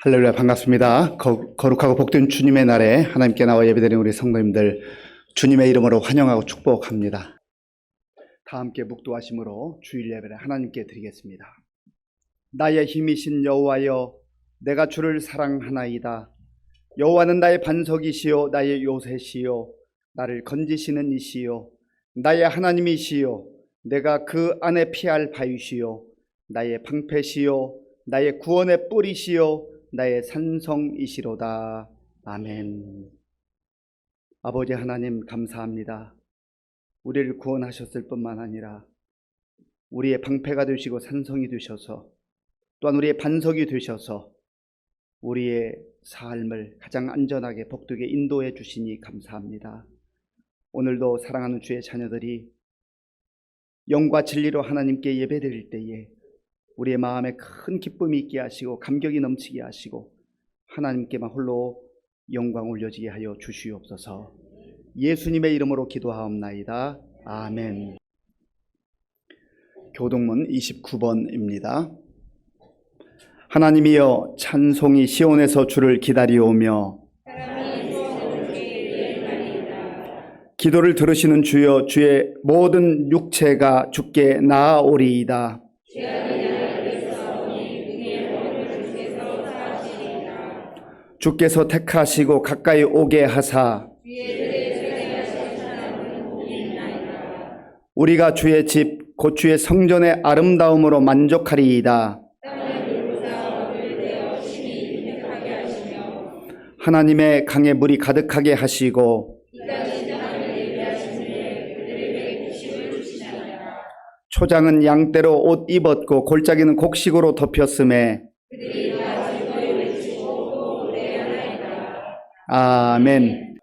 할렐루야, 반갑습니다. 거룩하고 복된 주님의 날에 하나님께 나와 예배드리는 우리 성도님들 주님의 이름으로 환영하고 축복합니다. 다 함께 묵도하심으로 주일 예배를 하나님께 드리겠습니다. 나의 힘이신 여호와여, 내가 주를 사랑하나이다. 여호와는 나의 반석이시요 나의 요새시요 나를 건지시는 이시요 나의 하나님이시요 내가 그 안에 피할 바위시요 나의 방패시요 나의 구원의 뿌리시요 나의 산성이시로다. 아멘. 아버지 하나님, 감사합니다. 우리를 구원하셨을 뿐만 아니라 우리의 방패가 되시고 산성이 되셔서 또한 우리의 반석이 되셔서 우리의 삶을 가장 안전하게 복되게 인도해 주시니 감사합니다. 오늘도 사랑하는 주의 자녀들이 영과 진리로 하나님께 예배드릴 때에 우리의 마음에 큰 기쁨이 있게 하시고 감격이 넘치게 하시고 하나님께만 홀로 영광 올려지게 하여 주시옵소서. 예수님의 이름으로 기도하옵나이다. 아멘. 교동문 29번입니다. 하나님이여, 찬송이 시온에서 주를 기다리오며 기도를 들으시는 주여, 주의 모든 육체가 주께 나아오리이다. 주께서 택하시고 가까이 오게 하사 우리가 주의 집 곧 주의 성전의 아름다움으로 만족하리이다. 하나님의 강에 물이 가득하게 하시고 초장은 양떼로 옷 입었고 골짜기는 곡식으로 덮였음에 아멘.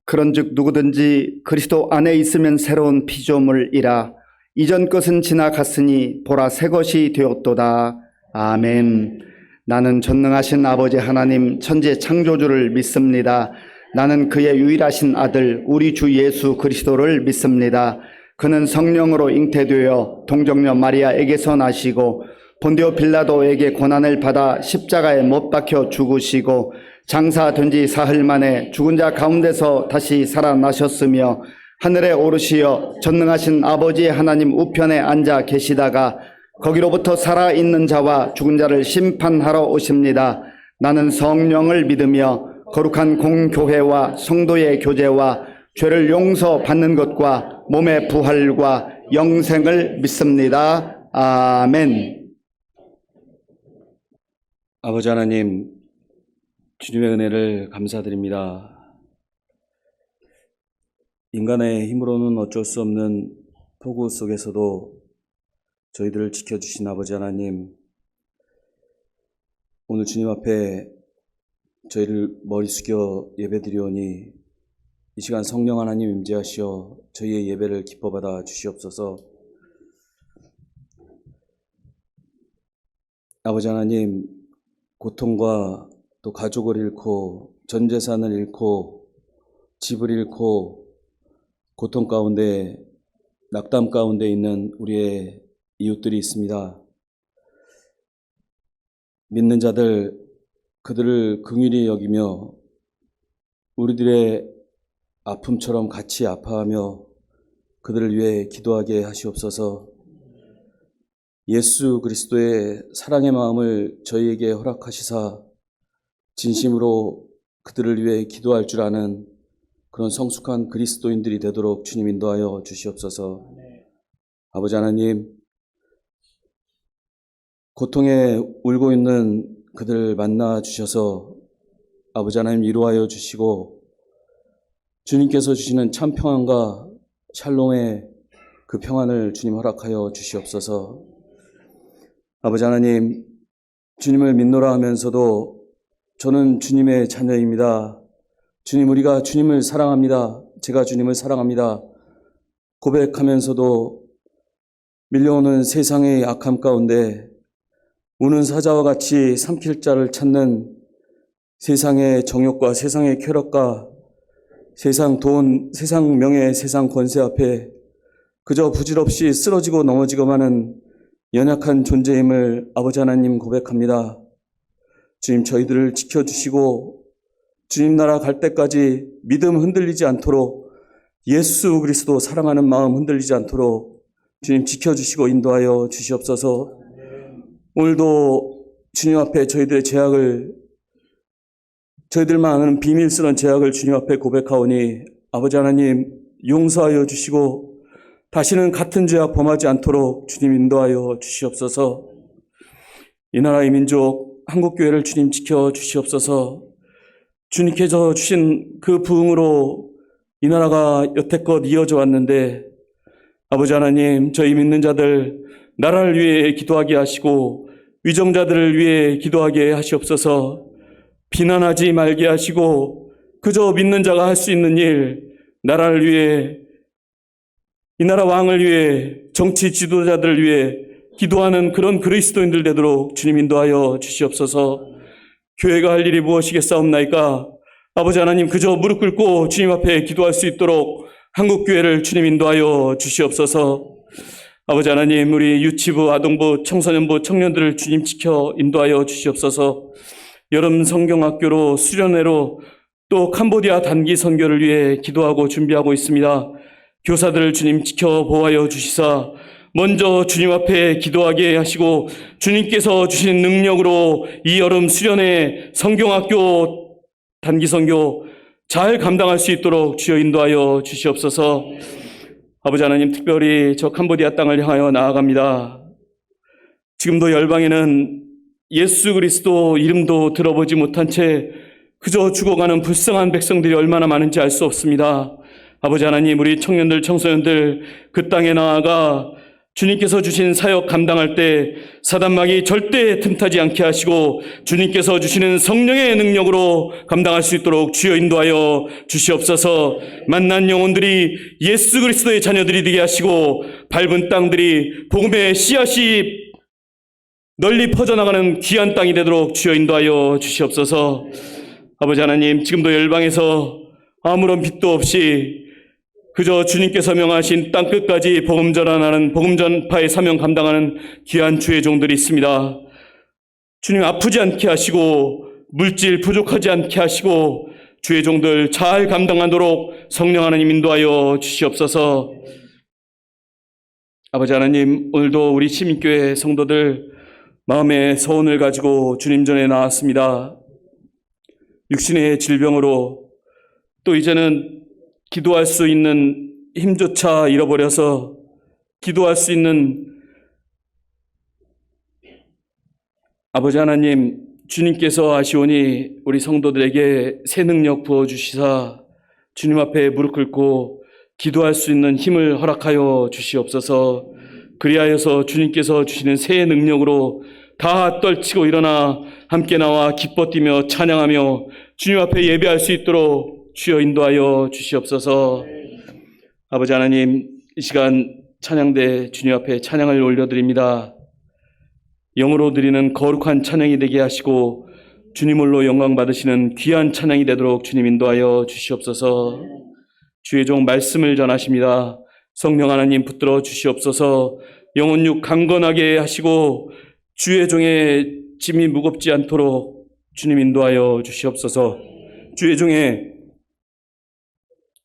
그런즉 누구든지 그리스도 안에 있으면 새로운 피조물이라. 이전 것은 지나갔으니 보라 새 것이 되었도다. 아멘. 나는 전능하신 아버지 하나님 천지 창조주를 믿습니다. 나는 그의 유일하신 아들 우리 주 예수 그리스도를 믿습니다. 그는 성령으로 잉태되어 동정녀 마리아에게서 나시고 본디오 빌라도에게 고난을 받아 십자가에 못 박혀 죽으시고 장사된 지 사흘 만에 죽은 자 가운데서 다시 살아나셨으며 하늘에 오르시어 전능하신 아버지 하나님 우편에 앉아 계시다가 거기로부터 살아있는 자와 죽은 자를 심판하러 오십니다. 나는 성령을 믿으며 거룩한 공교회와 성도의 교제와 죄를 용서받는 것과 몸의 부활과 영생을 믿습니다. 아멘. 아버지 하나님, 주님의 은혜를 감사드립니다. 인간의 힘으로는 어쩔 수 없는 폭우 속에서도 저희들을 지켜주신 아버지 하나님, 오늘 주님 앞에 저희를 머리 숙여 예배드리오니 이 시간 성령 하나님 임재하시어 저희의 예배를 기뻐받아 주시옵소서. 아버지 하나님, 고통과 또 가족을 잃고 전 재산을 잃고 집을 잃고 고통 가운데 낙담 가운데 있는 우리의 이웃들이 있습니다. 믿는 자들 그들을 긍휼히 여기며 우리들의 아픔처럼 같이 아파하며 그들을 위해 기도하게 하시옵소서. 예수 그리스도의 사랑의 마음을 저희에게 허락하시사 진심으로 그들을 위해 기도할 줄 아는 그런 성숙한 그리스도인들이 되도록 주님 인도하여 주시옵소서. 아버지 하나님, 고통에 울고 있는 그들 만나 주셔서 아버지 하나님 위로하여 주시고 주님께서 주시는 참 평안과 샬롬의 그 평안을 주님 허락하여 주시옵소서. 아버지 하나님, 주님을 믿노라 하면서도 저는 주님의 자녀입니다. 주님, 우리가 주님을 사랑합니다. 제가 주님을 사랑합니다. 고백하면서도 밀려오는 세상의 악함 가운데 우는 사자와 같이 삼킬 자를 찾는 세상의 정욕과 세상의 쾌락과 세상 돈, 세상 명예, 세상 권세 앞에 그저 부질없이 쓰러지고 넘어지고만 하는 연약한 존재임을 아버지 하나님 고백합니다. 주님, 저희들을 지켜주시고 주님 나라 갈 때까지 믿음 흔들리지 않도록, 예수 그리스도 사랑하는 마음 흔들리지 않도록 주님 지켜주시고 인도하여 주시옵소서. 오늘도 주님 앞에 저희들만 아는 비밀스러운 죄악을 주님 앞에 고백하오니 아버지 하나님 용서하여 주시고 다시는 같은 죄악 범하지 않도록 주님 인도하여 주시옵소서. 이 나라의 민족 한국교회를 주님 지켜 주시옵소서. 주님께서 주신 그 부흥으로 이 나라가 여태껏 이어져 왔는데 아버지 하나님, 저희 믿는 자들 나라를 위해 기도하게 하시고 위정자들을 위해 기도하게 하시옵소서. 비난하지 말게 하시고 그저 믿는 자가 할 수 있는 일, 나라를 위해, 이 나라 왕을 위해, 정치 지도자들을 위해 기도하는 그런 그리스도인들 되도록 주님 인도하여 주시옵소서. 교회가 할 일이 무엇이겠사옵나이까? 아버지 하나님, 그저 무릎 꿇고 주님 앞에 기도할 수 있도록 한국교회를 주님 인도하여 주시옵소서. 아버지 하나님, 우리 유치부, 아동부, 청소년부, 청년들을 주님 지켜 인도하여 주시옵소서. 여름 성경학교로, 수련회로, 또 캄보디아 단기 선교를 위해 기도하고 준비하고 있습니다. 교사들을 주님 지켜 보호하여 주시사 먼저 주님 앞에 기도하게 하시고 주님께서 주신 능력으로 이 여름 수련회 성경학교 단기 선교 잘 감당할 수 있도록 주여 인도하여 주시옵소서. 아버지 하나님, 특별히 저 캄보디아 땅을 향하여 나아갑니다. 지금도 열방에는 예수 그리스도 이름도 들어보지 못한 채 그저 죽어가는 불쌍한 백성들이 얼마나 많은지 알 수 없습니다. 아버지 하나님, 우리 청년들, 청소년들 그 땅에 나아가 주님께서 주신 사역 감당할 때 사단막이 절대 틈타지 않게 하시고 주님께서 주시는 성령의 능력으로 감당할 수 있도록 주여 인도하여 주시옵소서. 만난 영혼들이 예수 그리스도의 자녀들이 되게 하시고 밟은 땅들이 복음의 씨앗이 널리 퍼져나가는 귀한 땅이 되도록 주여 인도하여 주시옵소서. 아버지 하나님, 지금도 열방에서 아무런 빚도 없이 그저 주님께서 명하신 땅끝까지 복음 전하는 복음 전파의 사명 감당하는 귀한 주의 종들이 있습니다. 주님, 아프지 않게 하시고 물질 부족하지 않게 하시고 주의 종들 잘 감당하도록 성령 하나님 인도하여 주시옵소서. 아버지 하나님, 오늘도 우리 시민교회 성도들 마음의 서운을 가지고 주님 전에 나왔습니다. 육신의 질병으로 또 이제는 기도할 수 있는 힘조차 잃어버려서 기도할 수 있는 아버지 하나님, 주님께서 아시오니 우리 성도들에게 새 능력 부어주시사 주님 앞에 무릎 꿇고 기도할 수 있는 힘을 허락하여 주시옵소서. 그리하여서 주님께서 주시는 새 능력으로 다 떨치고 일어나 함께 나와 기뻐 뛰며 찬양하며 주님 앞에 예배할 수 있도록 주여 인도하여 주시옵소서. 아버지 하나님, 이 시간 찬양대 주님 앞에 찬양을 올려드립니다. 영으로 드리는 거룩한 찬양이 되게 하시고 주님 홀로 영광 받으시는 귀한 찬양이 되도록 주님 인도하여 주시옵소서. 주의 종 말씀을 전하십니다. 성령 하나님 붙들어 주시옵소서. 영혼육 강건하게 하시고 주의 종의 짐이 무겁지 않도록 주님 인도하여 주시옵소서. 주의 종의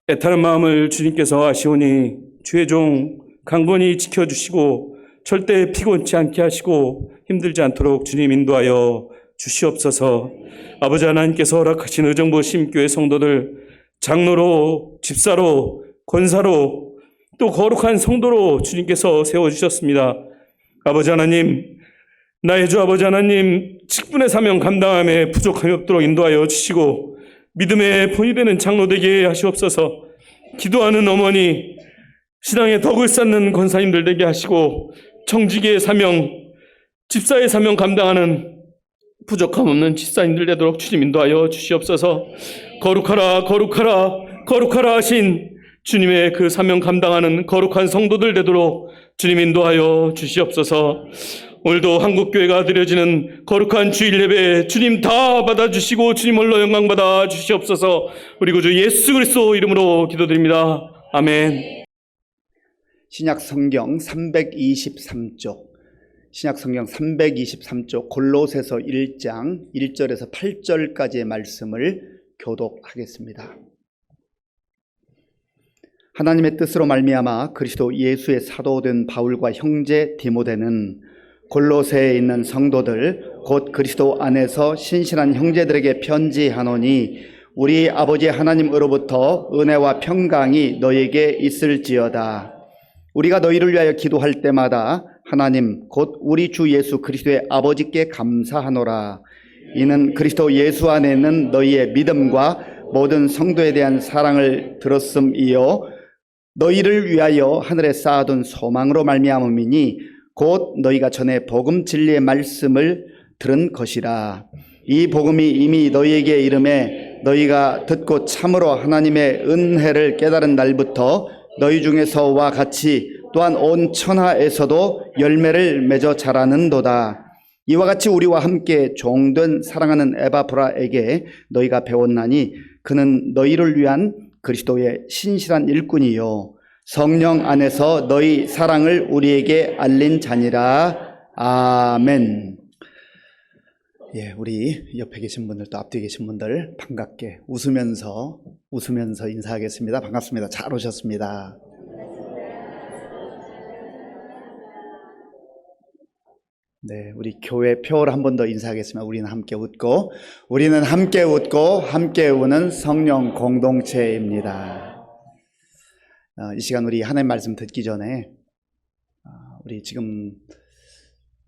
애타는 마음을 주님께서 아시오니 주의 종 강건히 지켜주시고 절대 피곤치 않게 하시고 힘들지 않도록 주님 인도하여 주시옵소서. 아버지 하나님께서 허락하신 의정부 심교회 성도들 장로로, 집사로, 권사로 또 거룩한 성도로 주님께서 세워주셨습니다. 아버지 하나님, 나의 주 아버지 하나님, 직분의 사명 감당함에 부족함이 없도록 인도하여 주시고 믿음의 본이 되는 장로 되게 하시옵소서. 기도하는 어머니, 신앙의 덕을 쌓는 권사님들 되게 하시고 청지기의 사명, 집사의 사명 감당하는 부족함 없는 집사님들 되도록 주님 인도하여 주시옵소서. 거룩하라 거룩하라 거룩하라 하신 주님의 그 사명 감당하는 거룩한 성도들 되도록 주님 인도하여 주시옵소서. 오늘도 한국교회가 드려지는 거룩한 주일 예배 주님 다 받아주시고 주님 홀로 영광 받아 주시옵소서. 우리 구주 예수 그리스도 이름으로 기도드립니다. 아멘. 신약 성경 323쪽, 신약 성경 323쪽 골로새서 1장 1절에서 8절까지의 말씀을 교독하겠습니다. 하나님의 뜻으로 말미암아 그리스도 예수의 사도된 바울과 형제 디모데는 골로새에 있는 성도들 곧 그리스도 안에서 신실한 형제들에게 편지하노니 우리 아버지 하나님으로부터 은혜와 평강이 너희에게 있을지어다. 우리가 너희를 위하여 기도할 때마다 하나님 곧 우리 주 예수 그리스도의 아버지께 감사하노라. 이는 그리스도 예수 안에 있는 너희의 믿음과 모든 성도에 대한 사랑을 들었음이요 너희를 위하여 하늘에 쌓아둔 소망으로 말미암음이니 곧 너희가 전에 복음 진리의 말씀을 들은 것이라. 이 복음이 이미 너희에게 이름에 너희가 듣고 참으로 하나님의 은혜를 깨달은 날부터 너희 중에서와 같이 또한 온 천하에서도 열매를 맺어 자라는도다. 이와 같이 우리와 함께 종된 사랑하는 에바브라에게 너희가 배웠나니 그는 너희를 위한 그리스도의 신실한 일꾼이요 성령 안에서 너희 사랑을 우리에게 알린 자니라. 아멘. 예, 우리 옆에 계신 분들 또 앞뒤에 계신 분들 반갑게 웃으면서 인사하겠습니다. 반갑습니다. 잘 오셨습니다. 네, 우리 교회 표를 한 번 더 인사하겠습니다. 우리는 함께 웃고 함께 우는 성령 공동체입니다. 이 시간 우리 하나님 말씀 듣기 전에 우리 지금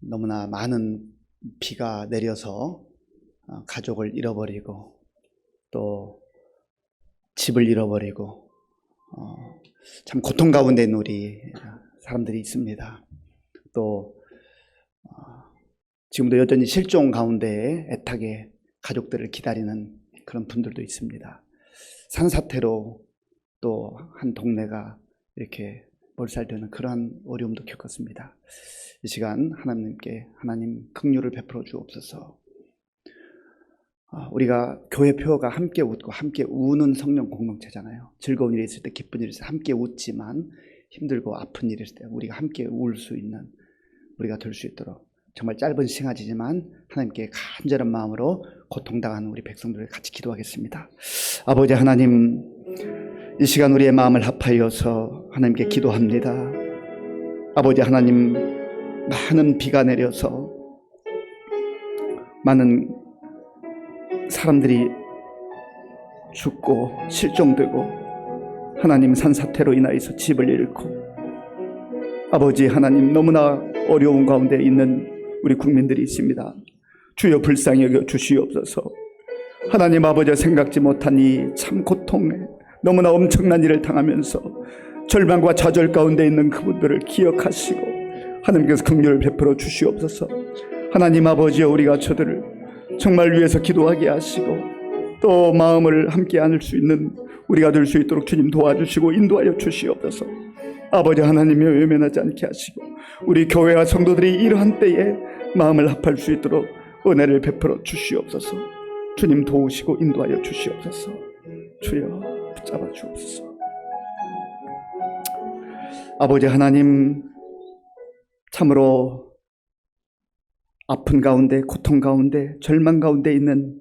너무나 많은 비가 내려서 가족을 잃어버리고 또 집을 잃어버리고 참 고통 가운데 있는 우리 사람들이 있습니다. 또 지금도 여전히 실종 가운데 애타게 가족들을 기다리는 그런 분들도 있습니다. 산사태로 또 한 동네가 이렇게 몰살되는 그러한 어려움도 겪었습니다. 이 시간 하나님 긍휼을 베풀어 주옵소서. 우리가 교회 표가 함께 웃고 함께 우는 성령 공동체잖아요. 즐거운 일이 있을 때, 기쁜 일이 있을 때 함께 웃지만 힘들고 아픈 일이 있을 때 우리가 함께 울 수 있는 우리가 될 수 있도록 정말 짧은 시간이지만 하나님께 간절한 마음으로 고통당하는 우리 백성들을 같이 기도하겠습니다. 아버지 하나님, 이 시간 우리의 마음을 합하여서 하나님께 기도합니다. 아버지 하나님, 많은 비가 내려서 많은 사람들이 죽고 실종되고 하나님 산사태로 인하여서 집을 잃고 아버지 하나님 너무나 어려운 가운데 있는 우리 국민들이 있습니다. 주여 불쌍히 여겨 주시옵소서. 하나님 아버지 생각지 못한 이 참 고통에 너무나 엄청난 일을 당하면서 절망과 좌절 가운데 있는 그분들을 기억하시고 하나님께서 긍휼을 베풀어 주시옵소서. 하나님 아버지여 우리가 저들을 정말 위해서 기도하게 하시고 또 마음을 함께 안을 수 있는 우리가 될 수 있도록 주님 도와주시고 인도하여 주시옵소서. 아버지 하나님여 외면하지 않게 하시고 우리 교회와 성도들이 이러한 때에 마음을 합할 수 있도록 은혜를 베풀어 주시옵소서. 주님 도우시고 인도하여 주시옵소서. 주여 붙잡아 주옵소서. 아버지 하나님, 참으로 아픈 가운데, 고통 가운데, 절망 가운데 있는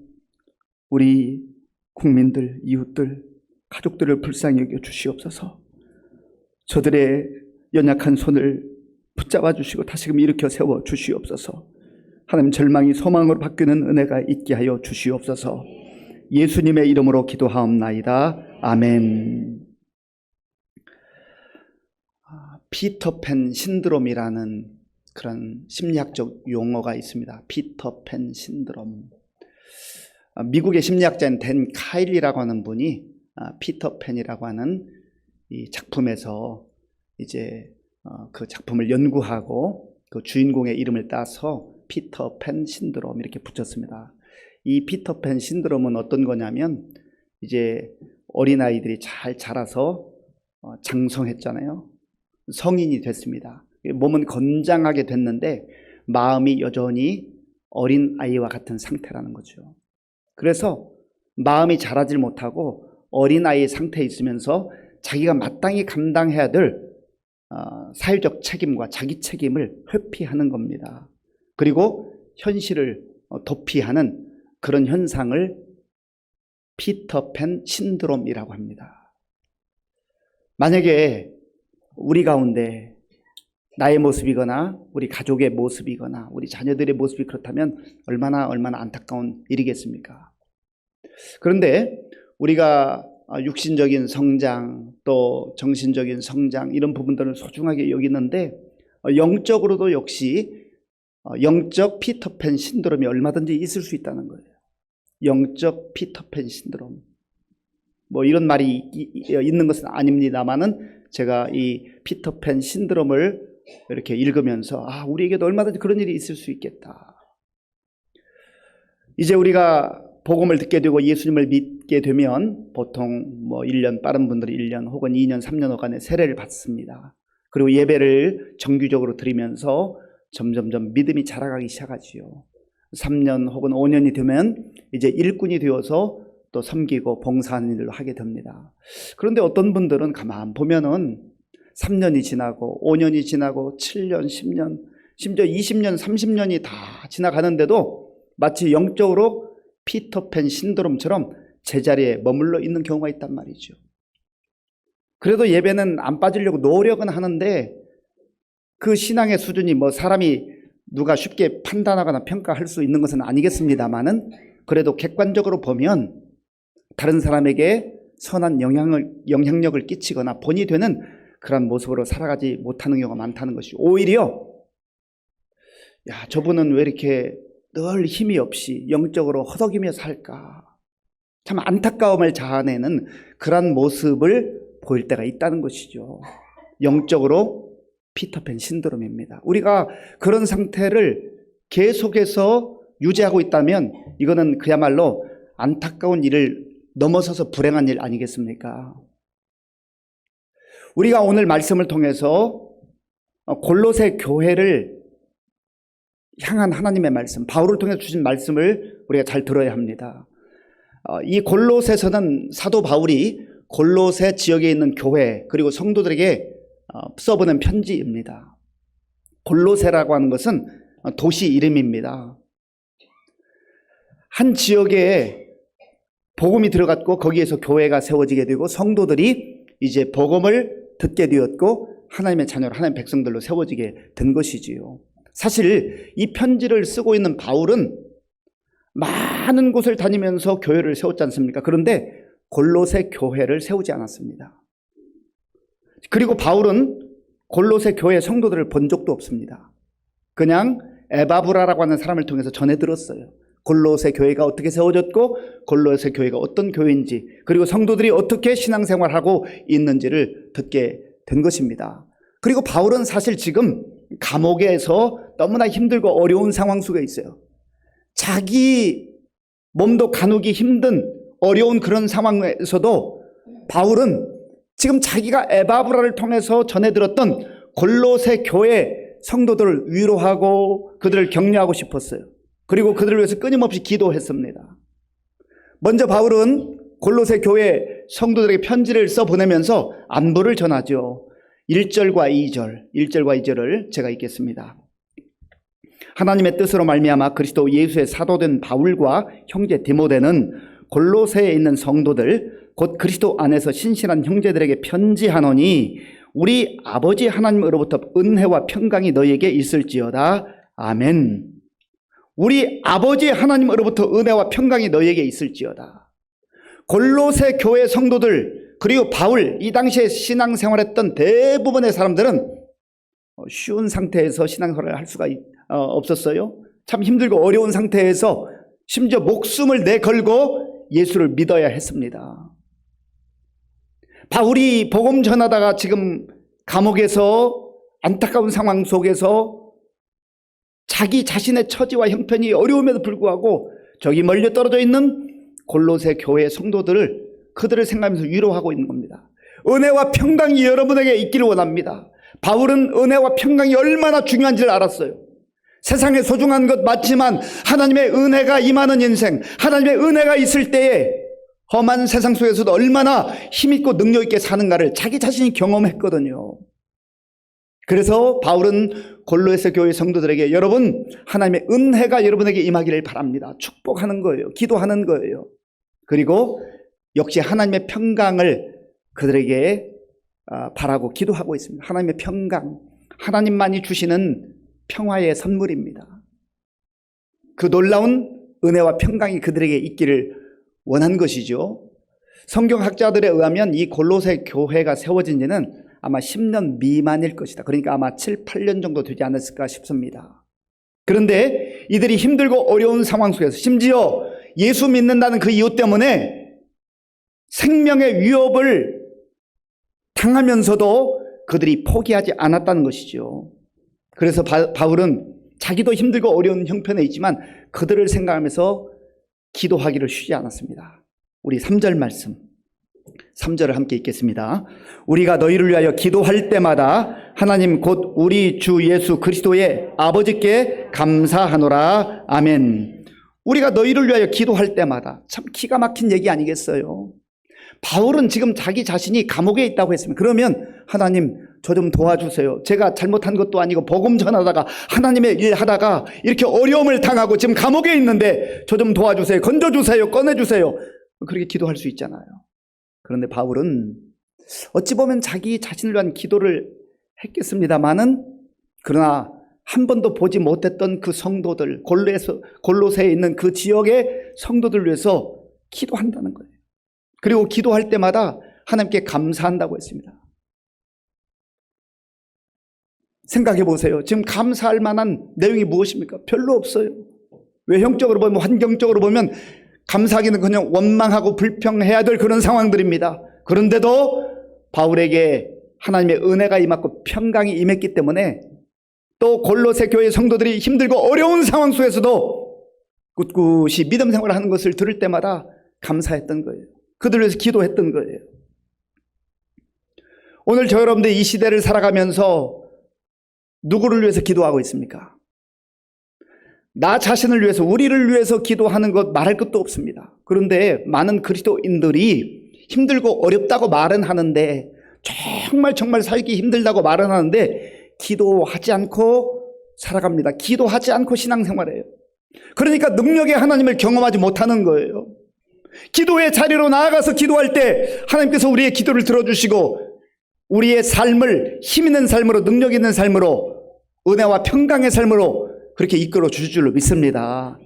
우리 국민들, 이웃들, 가족들을 불쌍히 여겨 주시옵소서. 저들의 연약한 손을 붙잡아 주시고 다시금 일으켜 세워 주시옵소서. 하나님, 절망이 소망으로 바뀌는 은혜가 있게 하여 주시옵소서. 예수님의 이름으로 기도하옵나이다. 아멘. 피터팬 신드롬이라는 그런 심리학적 용어가 있습니다. 피터팬 신드롬. 미국의 심리학자인 댄 카일리라고 하는 분이 피터팬이라고 하는 이 작품에서 이제 그 작품을 연구하고 그 주인공의 이름을 따서 피터팬 신드롬 이렇게 붙였습니다. 이 피터팬 신드롬은 어떤 거냐면 이제 어린아이들이 잘 자라서 장성했잖아요. 성인이 됐습니다. 몸은 건장하게 됐는데 마음이 여전히 어린아이와 같은 상태라는 거죠. 그래서 마음이 자라질 못하고 어린아이의 상태에 있으면서 자기가 마땅히 감당해야 될 사회적 책임과 자기 책임을 회피하는 겁니다. 그리고 현실을 도피하는 그런 현상을 피터팬 신드롬이라고 합니다. 만약에 우리 가운데 나의 모습이거나 우리 가족의 모습이거나 우리 자녀들의 모습이 그렇다면 얼마나 안타까운 일이겠습니까? 그런데 우리가 육신적인 성장 또 정신적인 성장 이런 부분들을 소중하게 여기는데 영적으로도 역시 영적 피터팬 신드롬이 얼마든지 있을 수 있다는 거예요. 영적 피터팬 신드롬. 뭐 이런 말이 있는 것은 아닙니다만은 제가 이 피터팬 신드롬을 이렇게 읽으면서 우리에게도 얼마든지 그런 일이 있을 수 있겠다. 이제 우리가 복음을 듣게 되고 예수님을 믿게 되면 보통 뭐 1년, 빠른 분들이 1년 혹은 2년, 3년 후간에 세례를 받습니다. 그리고 예배를 정규적으로 드리면서 점점점 믿음이 자라가기 시작하지요. 3년 혹은 5년이 되면 이제 일꾼이 되어서 또 섬기고 봉사하는 일을 하게 됩니다. 그런데 어떤 분들은 가만 보면은 3년이 지나고 5년이 지나고 7년, 10년, 심지어 20년, 30년이 다 지나가는데도 마치 영적으로 피터팬 신드롬처럼 제자리에 머물러 있는 경우가 있단 말이죠. 그래도 예배는 안 빠지려고 노력은 하는데 그 신앙의 수준이 뭐 사람이 누가 쉽게 판단하거나 평가할 수 있는 것은 아니겠습니다만은 그래도 객관적으로 보면 다른 사람에게 선한 영향력을 끼치거나 본이 되는 그런 모습으로 살아가지 못하는 경우가 많다는 것이 오히려 저분은 왜 이렇게 늘 힘이 없이 영적으로 허덕이며 살까? 참 안타까움을 자아내는 그런 모습을 보일 때가 있다는 것이죠. 영적으로 피터팬 신드롬입니다. 우리가 그런 상태를 계속해서 유지하고 있다면 이거는 그야말로 안타까운 일을 넘어서서 불행한 일 아니겠습니까? 우리가 오늘 말씀을 통해서 골로새 교회를 향한 하나님의 말씀, 바울을 통해 주신 말씀을 우리가 잘 들어야 합니다. 이 골로새서는 사도 바울이 골로새 지역에 있는 교회 그리고 성도들에게 써보낸 편지입니다. 골로새라고 하는 것은 도시 이름입니다. 한 지역에 복음이 들어갔고 거기에서 교회가 세워지게 되고 성도들이 이제 복음을 듣게 되었고 하나님의 자녀로 하나님의 백성들로 세워지게 된 것이지요. 사실 이 편지를 쓰고 있는 바울은 많은 곳을 다니면서 교회를 세웠지 않습니까? 그런데 골로새 교회를 세우지 않았습니다. 그리고 바울은 골로새 교회 성도들을 본 적도 없습니다. 그냥 에바브라라고 하는 사람을 통해서 전해 들었어요. 골로새 교회가 어떻게 세워졌고 골로새 교회가 어떤 교회인지 그리고 성도들이 어떻게 신앙생활하고 있는지를 듣게 된 것입니다. 그리고 바울은 사실 지금 감옥에서 너무나 힘들고 어려운 상황 속에 있어요. 자기 몸도 가누기 힘든 어려운 그런 상황에서도 바울은 지금 자기가 에바브라를 통해서 전해 들었던 골로새 교회 성도들을 위로하고 그들을 격려하고 싶었어요. 그리고 그들을 위해서 끊임없이 기도했습니다. 먼저 바울은 골로새 교회 성도들에게 편지를 써보내면서 안부를 전하죠. 1절과 2절을 제가 읽겠습니다. 하나님의 뜻으로 말미암아 그리스도 예수의 사도된 바울과 형제 디모데는 골로새에 있는 성도들 곧 그리스도 안에서 신실한 형제들에게 편지하노니 우리 아버지 하나님으로부터 은혜와 평강이 너희에게 있을지어다. 아멘. 우리 아버지 하나님으로부터 은혜와 평강이 너희에게 있을지어다. 골로새 교회 성도들 그리고 바울 이 당시에 신앙생활했던 대부분의 사람들은 쉬운 상태에서 신앙생활을 할 수가 없었어요. 참 힘들고 어려운 상태에서 심지어 목숨을 내걸고 예수를 믿어야 했습니다. 바울이 복음 전하다가 지금 감옥에서 안타까운 상황 속에서 자기 자신의 처지와 형편이 어려움에도 불구하고 저기 멀리 떨어져 있는 골로새 교회 성도들을 그들을 생각하면서 위로하고 있는 겁니다. 은혜와 평강이 여러분에게 있기를 원합니다. 바울은 은혜와 평강이 얼마나 중요한지를 알았어요. 세상에 소중한 것 맞지만 하나님의 은혜가 임하는 인생, 하나님의 은혜가 있을 때에 험한 세상 속에서도 얼마나 힘있고 능력있게 사는가를 자기 자신이 경험했거든요. 그래서 바울은 골로새 교회 성도들에게 여러분 하나님의 은혜가 여러분에게 임하기를 바랍니다. 축복하는 거예요. 기도하는 거예요. 그리고 역시 하나님의 평강을 그들에게 바라고 기도하고 있습니다. 하나님의 평강, 하나님만이 주시는 평화의 선물입니다. 그 놀라운 은혜와 평강이 그들에게 있기를 원한 것이죠. 성경학자들에 의하면 이 골로새 교회가 세워진 지는 아마 10년 미만일 것이다. 그러니까 아마 7, 8년 정도 되지 않았을까 싶습니다. 그런데 이들이 힘들고 어려운 상황 속에서 심지어 예수 믿는다는 그 이유 때문에 생명의 위협을 당하면서도 그들이 포기하지 않았다는 것이죠. 그래서 바울은 자기도 힘들고 어려운 형편에 있지만 그들을 생각하면서 기도하기를 쉬지 않았습니다. 우리 3절 말씀, 3절을 함께 읽겠습니다. 우리가 너희를 위하여 기도할 때마다 하나님 곧 우리 주 예수 그리스도의 아버지께 감사하노라. 아멘. 우리가 너희를 위하여 기도할 때마다, 참 기가 막힌 얘기 아니겠어요? 바울은 지금 자기 자신이 감옥에 있다고 했습니다. 그러면 하나님 저 좀 도와주세요. 제가 잘못한 것도 아니고 복음 전하다가 하나님의 일 하다가 이렇게 어려움을 당하고 지금 감옥에 있는데 저 좀 도와주세요. 건져주세요. 꺼내주세요. 그렇게 기도할 수 있잖아요. 그런데 바울은 어찌 보면 자기 자신을 위한 기도를 했겠습니다마는 그러나 한 번도 보지 못했던 그 성도들, 골로새에 있는 그 지역의 성도들 위해서 기도한다는 거예요. 그리고 기도할 때마다 하나님께 감사한다고 했습니다. 생각해 보세요. 지금 감사할 만한 내용이 무엇입니까? 별로 없어요. 외형적으로 보면, 환경적으로 보면 감사하기는 그냥 원망하고 불평해야 될 그런 상황들입니다. 그런데도 바울에게 하나님의 은혜가 임했고 평강이 임했기 때문에 또 골로새 교회 성도들이 힘들고 어려운 상황 속에서도 꿋꿋이 믿음 생활을 하는 것을 들을 때마다 감사했던 거예요. 그들 위해서 기도했던 거예요. 오늘 저 여러분들 이 시대를 살아가면서 누구를 위해서 기도하고 있습니까? 나 자신을 위해서, 우리를 위해서 기도하는 것 말할 것도 없습니다. 그런데 많은 그리스도인들이 힘들고 어렵다고 말은 하는데, 정말 살기 힘들다고 말은 하는데 기도하지 않고 살아갑니다. 기도하지 않고 신앙생활해요. 그러니까 능력의 하나님을 경험하지 못하는 거예요. 기도의 자리로 나아가서 기도할 때 하나님께서 우리의 기도를 들어주시고 우리의 삶을 힘 있는 삶으로, 능력 있는 삶으로, 은혜와 평강의 삶으로 그렇게 이끌어 주실 줄로 믿습니다.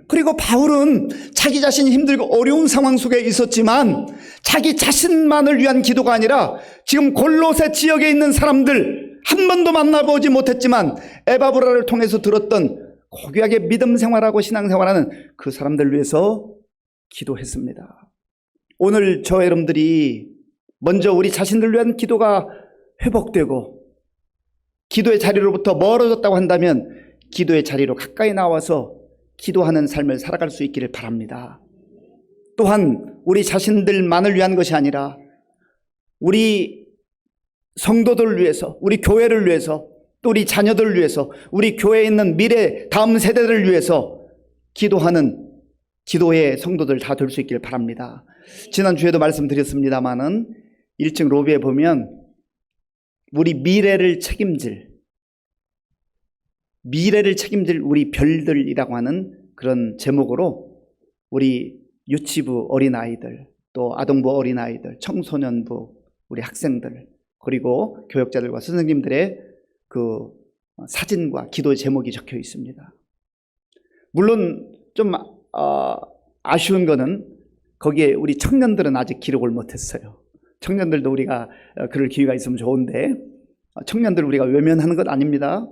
그리고 바울은 자기 자신이 힘들고 어려운 상황 속에 있었지만 자기 자신만을 위한 기도가 아니라 지금 골로새 지역에 있는 사람들, 한 번도 만나보지 못했지만 에바브라를 통해서 들었던 고귀하게 믿음 생활하고 신앙 생활하는 그 사람들 위해서 기도했습니다. 오늘 저 여러분들이 먼저 우리 자신들 위한 기도가 회복되고 기도의 자리로부터 멀어졌다고 한다면 기도의 자리로 가까이 나와서 기도하는 삶을 살아갈 수 있기를 바랍니다. 또한 우리 자신들만을 위한 것이 아니라 우리 성도들을 위해서, 우리 교회를 위해서, 또 우리 자녀들을 위해서, 우리 교회에 있는 미래 다음 세대들을 위해서 기도하는 기도의 성도들 다 될 수 있기를 바랍니다. 지난주에도 말씀드렸습니다마는 1층 로비에 보면 우리 미래를 책임질 우리 별들이라고 하는 그런 제목으로 우리 유치부 어린아이들, 또 아동부 어린아이들, 청소년부 우리 학생들, 그리고 교역자들과 선생님들의 그 사진과 기도 제목이 적혀 있습니다. 물론 좀 아쉬운 거는 거기에 우리 청년들은 아직 기록을 못했어요. 청년들도 우리가 그럴 기회가 있으면 좋은데 청년들 우리가 외면하는 것 아닙니다.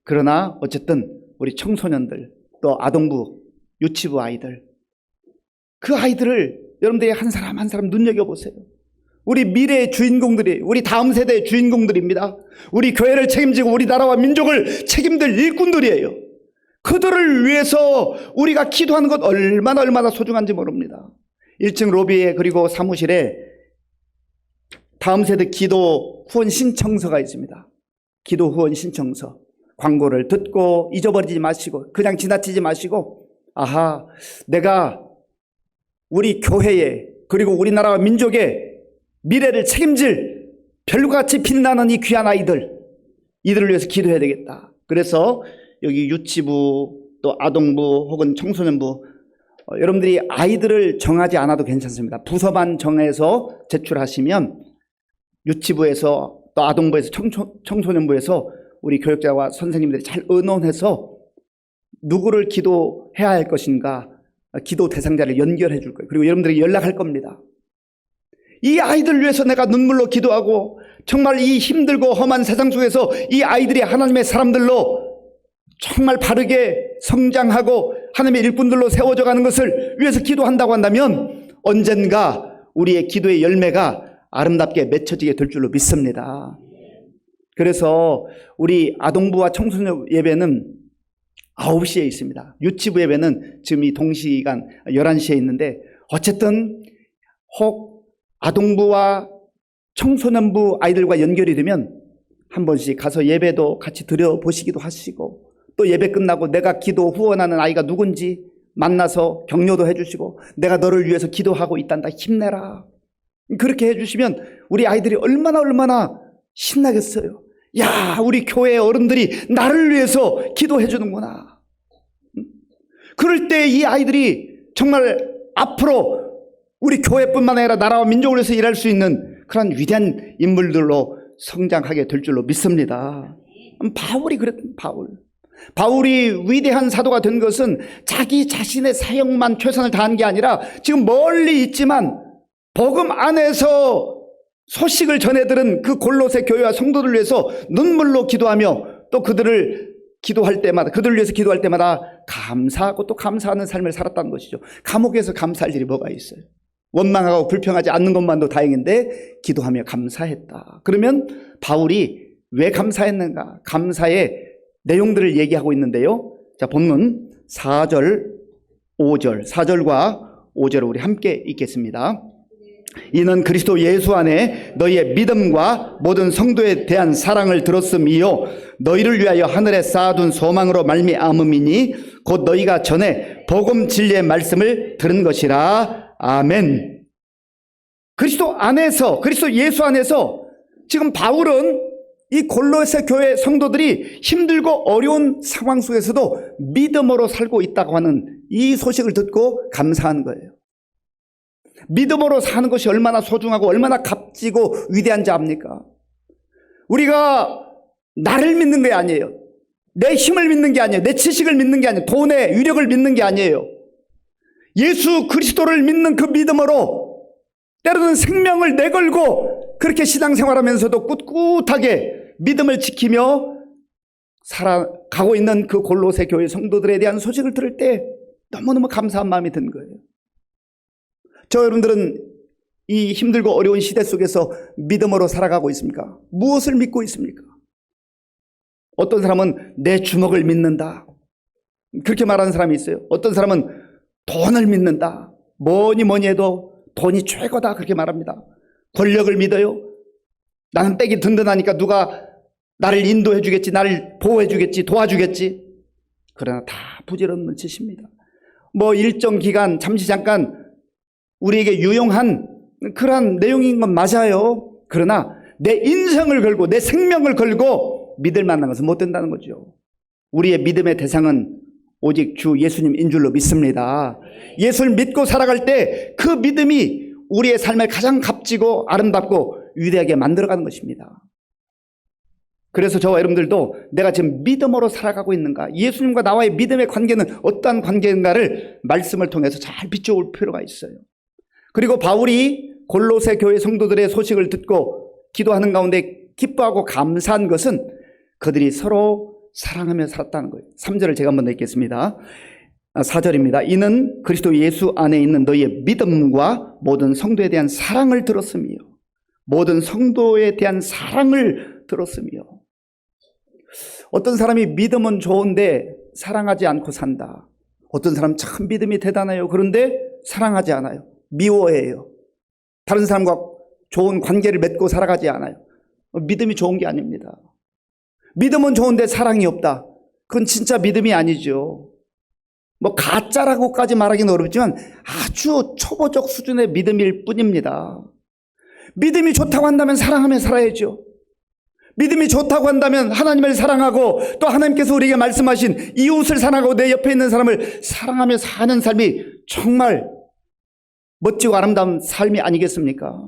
그러나 어쨌든 우리 청소년들, 또 아동부, 유치부 아이들, 그 아이들을 여러분들이 한 사람 한 사람 눈여겨보세요. 우리 미래의 주인공들이, 우리 다음 세대의 주인공들입니다. 우리 교회를 책임지고 우리 나라와 민족을 책임질 일꾼들이에요. 그들을 위해서 우리가 기도하는 것 얼마나 소중한지 모릅니다. 1층 로비에 그리고 사무실에 다음 세대 기도 후원 신청서가 있습니다. 기도 후원 신청서. 광고를 듣고 잊어버리지 마시고 그냥 지나치지 마시고, 아하, 내가 우리 교회에 그리고 우리나라와 민족의 미래를 책임질 별같이 빛나는 이 귀한 아이들, 이들을 위해서 기도해야 되겠다. 그래서 여기 유치부 또 아동부 혹은 청소년부 여러분들이 아이들을 정하지 않아도 괜찮습니다. 부서만 정해서 제출하시면 유치부에서 또 아동부에서 청소년부에서 우리 교육자와 선생님들이 잘 의논해서 누구를 기도해야 할 것인가 기도 대상자를 연결해 줄 거예요. 그리고 여러분들에게 연락할 겁니다. 이 아이들 위해서 내가 눈물로 기도하고 정말 이 힘들고 험한 세상 속에서 이 아이들이 하나님의 사람들로 정말 바르게 성장하고 하나님의 일꾼들로 세워져 가는 것을 위해서 기도한다고 한다면 언젠가 우리의 기도의 열매가 아름답게 맺혀지게 될 줄로 믿습니다. 그래서 우리 아동부와 청소년 예배는 9시에 있습니다. 유치부 예배는 지금 이 동시간 11시에 있는데 어쨌든 혹 아동부와 청소년부 아이들과 연결이 되면 한 번씩 가서 예배도 같이 드려보시기도 하시고 또 예배 끝나고 내가 기도 후원하는 아이가 누군지 만나서 격려도 해주시고 내가 너를 위해서 기도하고 있단다 힘내라 그렇게 해주시면 우리 아이들이 얼마나 신나겠어요. 야 우리 교회 어른들이 나를 위해서 기도해 주는구나. 그럴 때 이 아이들이 정말 앞으로 우리 교회뿐만 아니라 나라와 민족을 위해서 일할 수 있는 그런 위대한 인물들로 성장하게 될 줄로 믿습니다. 바울이 그랬던 바울이 위대한 사도가 된 것은 자기 자신의 사역만 최선을 다한 게 아니라 지금 멀리 있지만 복음 안에서 소식을 전해 들은 그 골로새 교회와 성도들을 위해서 눈물로 기도하며 또 그들을 기도할 때마다 그들을 위해서 기도할 때마다 감사하고 또 감사하는 삶을 살았다는 것이죠. 감옥에서 감사할 일이 뭐가 있어요? 원망하고 불평하지 않는 것만도 다행인데 기도하며 감사했다. 그러면 바울이 왜 감사했는가? 감사의 내용들을 얘기하고 있는데요. 자, 본문 4절, 5절, 4절과 5절을 우리 함께 읽겠습니다. 이는 그리스도 예수 안에 너희의 믿음과 모든 성도에 대한 사랑을 들었음이요 너희를 위하여 하늘에 쌓아둔 소망으로 말미암음이니 곧 너희가 전에 복음 진리의 말씀을 들은 것이라. 아멘. 그리스도 안에서 그리스도 예수 안에서 지금 바울은 이 골로새 교회 성도들이 힘들고 어려운 상황 속에서도 믿음으로 살고 있다고 하는 이 소식을 듣고 감사한 거예요. 믿음으로 사는 것이 얼마나 소중하고 얼마나 값지고 위대한지 압니까? 우리가 나를 믿는 게 아니에요. 내 힘을 믿는 게 아니에요. 내 지식을 믿는 게 아니에요. 돈의 위력을 믿는 게 아니에요. 예수 그리스도를 믿는 그 믿음으로 때로는 생명을 내걸고 그렇게 신앙생활하면서도 꿋꿋하게 믿음을 지키며 살아가고 있는 그 골로새 교회 성도들에 대한 소식을 들을 때 너무너무 감사한 마음이 든 거예요. 저 여러분들은 이 힘들고 어려운 시대 속에서 믿음으로 살아가고 있습니까? 무엇을 믿고 있습니까? 어떤 사람은 내 주먹을 믿는다. 그렇게 말하는 사람이 있어요. 어떤 사람은 돈을 믿는다. 뭐니 해도 돈이 최고다. 그렇게 말합니다. 권력을 믿어요. 나는 빽이 든든하니까 누가 나를 인도해 주겠지. 나를 보호해 주겠지. 도와주겠지. 그러나 다 부질없는 짓입니다. 뭐 일정 기간 잠시 잠깐 우리에게 유용한 그러한 내용인 건 맞아요. 그러나 내 인생을 걸고 내 생명을 걸고 믿을 만한 것은 못 된다는 거죠. 우리의 믿음의 대상은 오직 주 예수님인 줄로 믿습니다. 예수를 믿고 살아갈 때 그 믿음이 우리의 삶을 가장 값지고 아름답고 위대하게 만들어가는 것입니다. 그래서 저와 여러분들도 내가 지금 믿음으로 살아가고 있는가, 예수님과 나와의 믿음의 관계는 어떠한 관계인가를 말씀을 통해서 잘 비춰볼 필요가 있어요. 그리고 바울이 골로새 교회 성도들의 소식을 듣고 기도하는 가운데 기뻐하고 감사한 것은 그들이 서로 사랑하며 살았다는 거예요. 3절을 제가 한번 읽겠습니다. 4절입니다. 이는 그리스도 예수 안에 있는 너희의 믿음과 모든 성도에 대한 사랑을 들었으며 모든 성도에 대한 사랑을 들었으며. 어떤 사람이 믿음은 좋은데 사랑하지 않고 산다. 어떤 사람 참 믿음이 대단해요. 그런데 사랑하지 않아요. 미워해요. 다른 사람과 좋은 관계를 맺고 살아가지 않아요. 믿음이 좋은 게 아닙니다. 믿음은 좋은데 사랑이 없다. 그건 진짜 믿음이 아니죠. 뭐 가짜라고까지 말하기는 어렵지만 아주 초보적 수준의 믿음일 뿐입니다. 믿음이 좋다고 한다면 사랑하며 살아야죠. 믿음이 좋다고 한다면 하나님을 사랑하고 또 하나님께서 우리에게 말씀하신 이웃을 사랑하고 내 옆에 있는 사람을 사랑하며 사는 삶이 정말 멋지고 아름다운 삶이 아니겠습니까?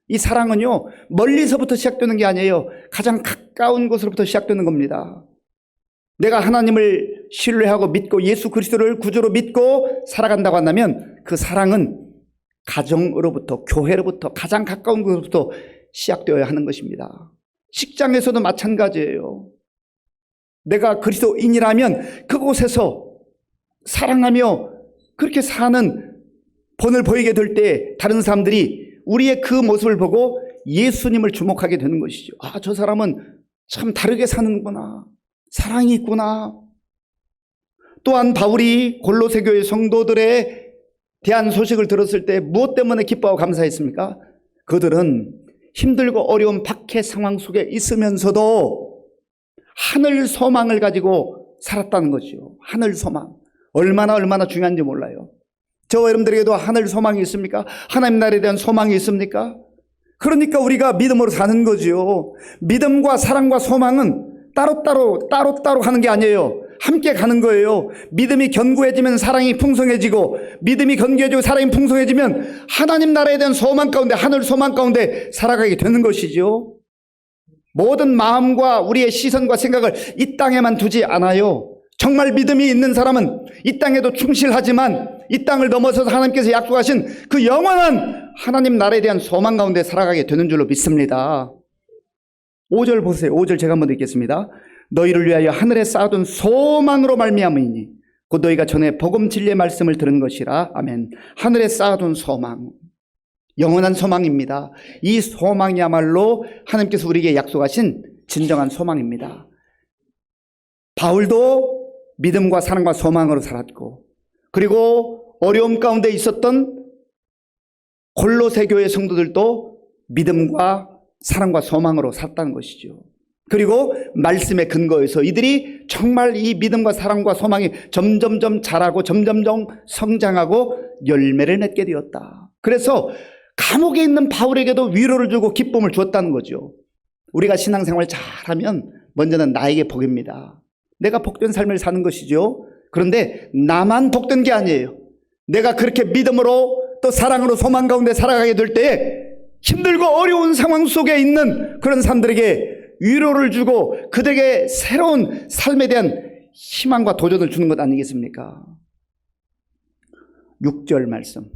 이 사랑은요, 멀리서부터 시작되는 게 아니에요. 가장 가까운 곳으로부터 시작되는 겁니다. 내가 하나님을 신뢰하고 믿고 예수 그리스도를 구주로 믿고 살아간다고 한다면 그 사랑은 가정으로부터, 교회로부터, 가장 가까운 곳으로부터 시작되어야 하는 것입니다. 직장에서도 마찬가지예요. 내가 그리스도인이라면 그곳에서 사랑하며 그렇게 사는 본을 보이게 될 때 다른 사람들이 우리의 그 모습을 보고 예수님을 주목하게 되는 것이죠. 아, 저 사람은 참 다르게 사는구나. 사랑이 있구나. 또한 바울이 골로새 교회 성도들에 대한 소식을 들었을 때 무엇 때문에 기뻐하고 감사했습니까? 그들은 힘들고 어려운 박해 상황 속에 있으면서도 하늘 소망을 가지고 살았다는 거죠. 하늘 소망. 얼마나 중요한지 몰라요. 저와 여러분들에게도 하늘 소망이 있습니까? 하나님 나라에 대한 소망이 있습니까? 그러니까 우리가 믿음으로 사는 거지요. 믿음과 사랑과 소망은 따로따로 가는 게 아니에요. 함께 가는 거예요. 믿음이 견고해지면 사랑이 풍성해지고, 믿음이 견고해지고 사랑이 풍성해지면 하나님 나라에 대한 소망 가운데, 하늘 소망 가운데 살아가게 되는 것이죠. 모든 마음과 우리의 시선과 생각을 이 땅에만 두지 않아요. 정말 믿음이 있는 사람은 이 땅에도 충실하지만 이 땅을 넘어서서 하나님께서 약속하신 그 영원한 하나님 나라에 대한 소망 가운데 살아가게 되는 줄로 믿습니다. 5절 보세요. 5절 제가 한번 읽겠습니다. 너희를 위하여 하늘에 쌓아둔 소망으로 말미암으니 곧 너희가 전에 복음 진리의 말씀을 들은 것이라. 아멘. 하늘에 쌓아둔 소망, 영원한 소망입니다. 이 소망이야말로 하나님께서 우리에게 약속하신 진정한 소망입니다. 바울도 믿음과 사랑과 소망으로 살았고, 그리고 어려움 가운데 있었던 골로새 교회 성도들도 믿음과 사랑과 소망으로 살았다는 것이죠. 그리고 말씀의 근거에서 이들이 정말 이 믿음과 사랑과 소망이 점점점 자라고 점점점 성장하고 열매를 맺게 되었다. 그래서 감옥에 있는 바울에게도 위로를 주고 기쁨을 주었다는 거죠. 우리가 신앙생활 잘하면 먼저는 나에게 복입니다. 내가 복된 삶을 사는 것이죠. 그런데 나만 복된 게 아니에요. 내가 그렇게 믿음으로 또 사랑으로 소망 가운데 살아가게 될 때 힘들고 어려운 상황 속에 있는 그런 사람들에게 위로를 주고 그들에게 새로운 삶에 대한 희망과 도전을 주는 것 아니겠습니까? 6절 말씀,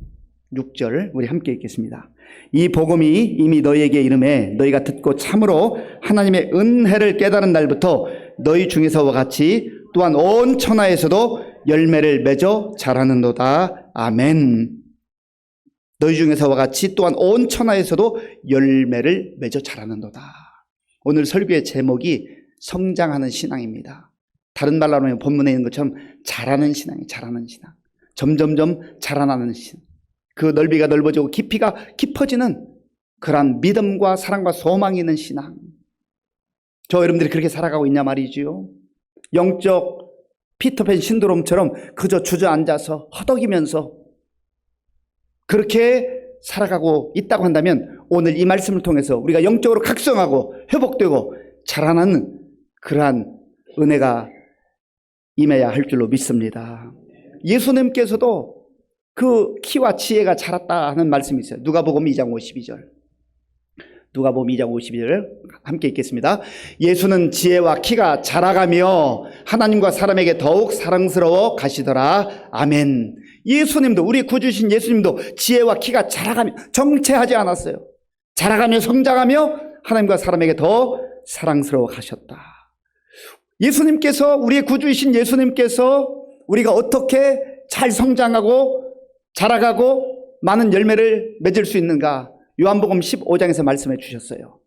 6절 우리 함께 읽겠습니다. 이 복음이 이미 너희에게 이름에 너희가 듣고 참으로 하나님의 은혜를 깨달은 날부터 너희 중에서와 같이 또한 온 천하에서도 열매를 맺어 자라는도다. 아멘. 너희 중에서와 같이 또한 온 천하에서도 열매를 맺어 자라는도다. 오늘 설교의 제목이 성장하는 신앙입니다. 다른 말로 하면 본문에 있는 것처럼 자라는 신앙이 자라는 신앙. 점점점 자라나는 신앙. 그 넓이가 넓어지고 깊이가 깊어지는 그러한 믿음과 사랑과 소망이 있는 신앙. 저 여러분들이 그렇게 살아가고 있냐 말이지요. 영적 피터팬 신드롬처럼 그저 주저앉아서 허덕이면서 그렇게 살아가고 있다고 한다면 오늘 이 말씀을 통해서 우리가 영적으로 각성하고 회복되고 자라나는 그러한 은혜가 임해야 할 줄로 믿습니다. 예수님께서도 그 키와 지혜가 자랐다 하는 말씀이 있어요. 누가복음 2장 52절. 누가복음 2장 52절 함께 읽겠습니다. 예수는 지혜와 키가 자라가며 하나님과 사람에게 더욱 사랑스러워 가시더라. 아멘. 예수님도, 우리 구주신 예수님도 지혜와 키가 자라가며 정체하지 않았어요. 자라가며 성장하며 하나님과 사람에게 더 사랑스러워 가셨다. 예수님께서, 우리의 구주이신 예수님께서 우리가 어떻게 잘 성장하고 자라가고 많은 열매를 맺을 수 있는가? 요한복음 15장에서 말씀해 주셨어요.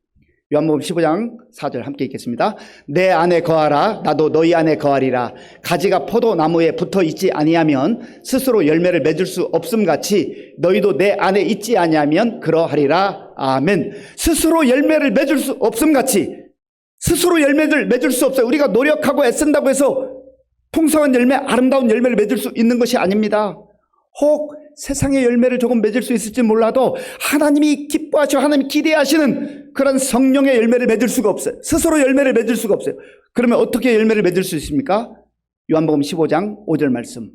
요한복음 15장 4절 함께 읽겠습니다. 내 안에 거하라. 나도 너희 안에 거하리라. 가지가 포도나무에 붙어 있지 아니하면 스스로 열매를 맺을 수 없음같이 너희도 내 안에 있지 아니하면 그러하리라. 아멘. 스스로 열매를 맺을 수 없음같이, 스스로 열매를 맺을 수 없어요. 우리가 노력하고 애쓴다고 해서 풍성한 열매, 아름다운 열매를 맺을 수 있는 것이 아닙니다. 혹 세상의 열매를 조금 맺을 수 있을지 몰라도 하나님이 기뻐하시고 하나님이 기대하시는 그런 성령의 열매를 맺을 수가 없어요. 스스로 열매를 맺을 수가 없어요. 그러면 어떻게 열매를 맺을 수 있습니까? 요한복음 15장 5절 말씀.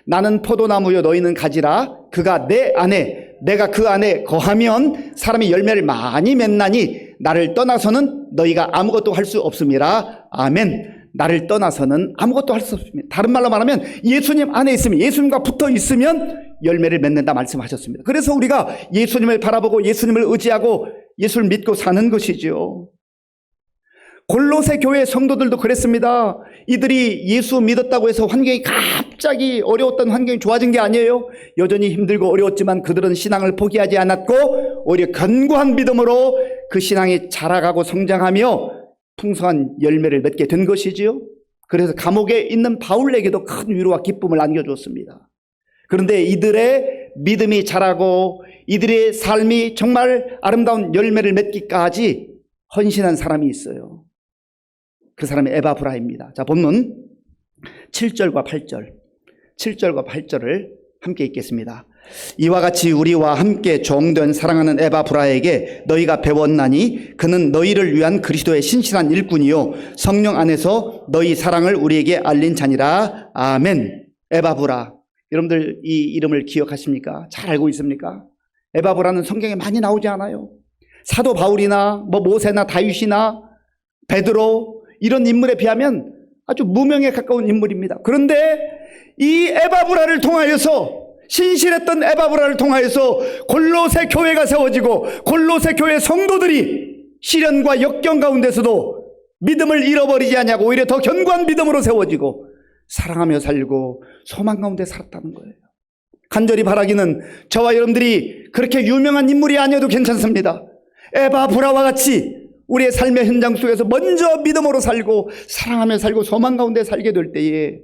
나는 포도나무요 너희는 가지라. 그가 내 안에 내가 그 안에 거하면 사람이 열매를 많이 맺나니 나를 떠나서는 너희가 아무것도 할 수 없음이라. 아멘. 나를 떠나서는 아무것도 할 수 없습니다. 다른 말로 말하면 예수님 안에 있으면, 예수님과 붙어 있으면 열매를 맺는다 말씀하셨습니다. 그래서 우리가 예수님을 바라보고 예수님을 의지하고 예수를 믿고 사는 것이죠. 골로새 교회 성도들도 그랬습니다. 이들이 예수 믿었다고 해서 환경이 갑자기 어려웠던 환경이 좋아진 게 아니에요. 여전히 힘들고 어려웠지만 그들은 신앙을 포기하지 않았고 오히려 견고한 믿음으로 그 신앙이 자라가고 성장하며 풍성한 열매를 맺게 된 것이지요. 그래서 감옥에 있는 바울에게도 큰 위로와 기쁨을 안겨주었습니다. 그런데 이들의 믿음이 자라고 이들의 삶이 정말 아름다운 열매를 맺기까지 헌신한 사람이 있어요. 그 사람이 에바브라입니다. 자, 본문 7절과 8절을 함께 읽겠습니다. 이와 같이 우리와 함께 종된 사랑하는 에바브라에게 너희가 배웠나니 그는 너희를 위한 그리스도의 신실한 일꾼이요 성령 안에서 너희 사랑을 우리에게 알린 자니라. 아멘. 에바브라, 여러분들 이 이름을 기억하십니까? 잘 알고 있습니까? 에바브라는 성경에 많이 나오지 않아요? 사도 바울이나 모세나 다윗이나 베드로 이런 인물에 비하면 아주 무명에 가까운 인물입니다. 그런데 이 에바브라를 통하여서, 신실했던 에바브라를 통하여서 골로새 교회가 세워지고 골로새 교회 성도들이 시련과 역경 가운데서도 믿음을 잃어버리지 않냐고 오히려 더 견고한 믿음으로 세워지고 사랑하며 살고 소망 가운데 살았다는 거예요. 간절히 바라기는 저와 여러분들이 그렇게 유명한 인물이 아니어도 괜찮습니다. 에바브라와 같이 우리의 삶의 현장 속에서 먼저 믿음으로 살고 사랑하며 살고 소망 가운데 살게 될 때에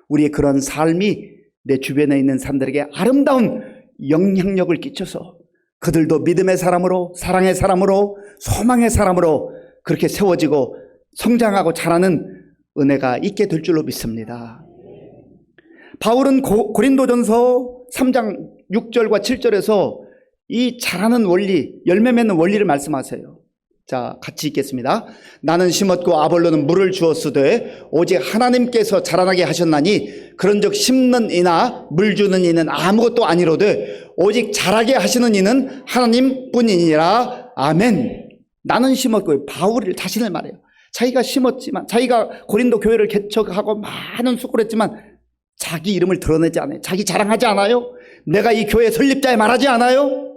우리의 그런 삶이 내 주변에 있는 사람들에게 아름다운 영향력을 끼쳐서 그들도 믿음의 사람으로, 사랑의 사람으로, 소망의 사람으로 그렇게 세워지고 성장하고 자라는 은혜가 있게 될 줄로 믿습니다. 바울은 고린도전서 3장 6절과 7절에서 이 자라는 원리, 열매 맺는 원리를 말씀하세요. 자, 같이 읽겠습니다. 나는 심었고 아볼로는 물을 주었으되 오직 하나님께서 자라나게 하셨나니 그런즉 심는 이나 물 주는 이는 아무것도 아니로되 오직 자라게 하시는 이는 하나님뿐이니라. 아멘. 나는 심었고, 바울이 자신을 말해요. 자기가 심었지만, 자기가 고린도 교회를 개척하고 많은 수고를 했지만 자기 이름을 드러내지 않아요. 자기 자랑하지 않아요. 내가 이 교회 설립자에 말하지 않아요.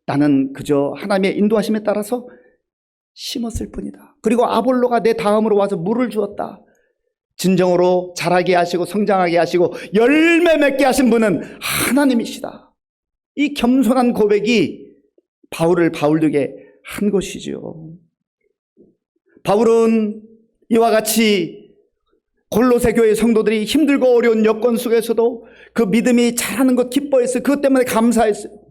나는 그저 하나님의 인도하심에 따라서 심었을 뿐이다. 그리고 아볼로가 내 다음으로 와서 물을 주었다. 진정으로 자라게 하시고 성장하게 하시고 열매 맺게 하신 분은 하나님이시다. 이 겸손한 고백이 바울을 바울되게 한 것이죠. 바울은 이와 같이 골로새 교회 성도들이 힘들고 어려운 여건 속에서도 그 믿음이 자라는 것 기뻐했어요. 그것 때문에 감사했어요.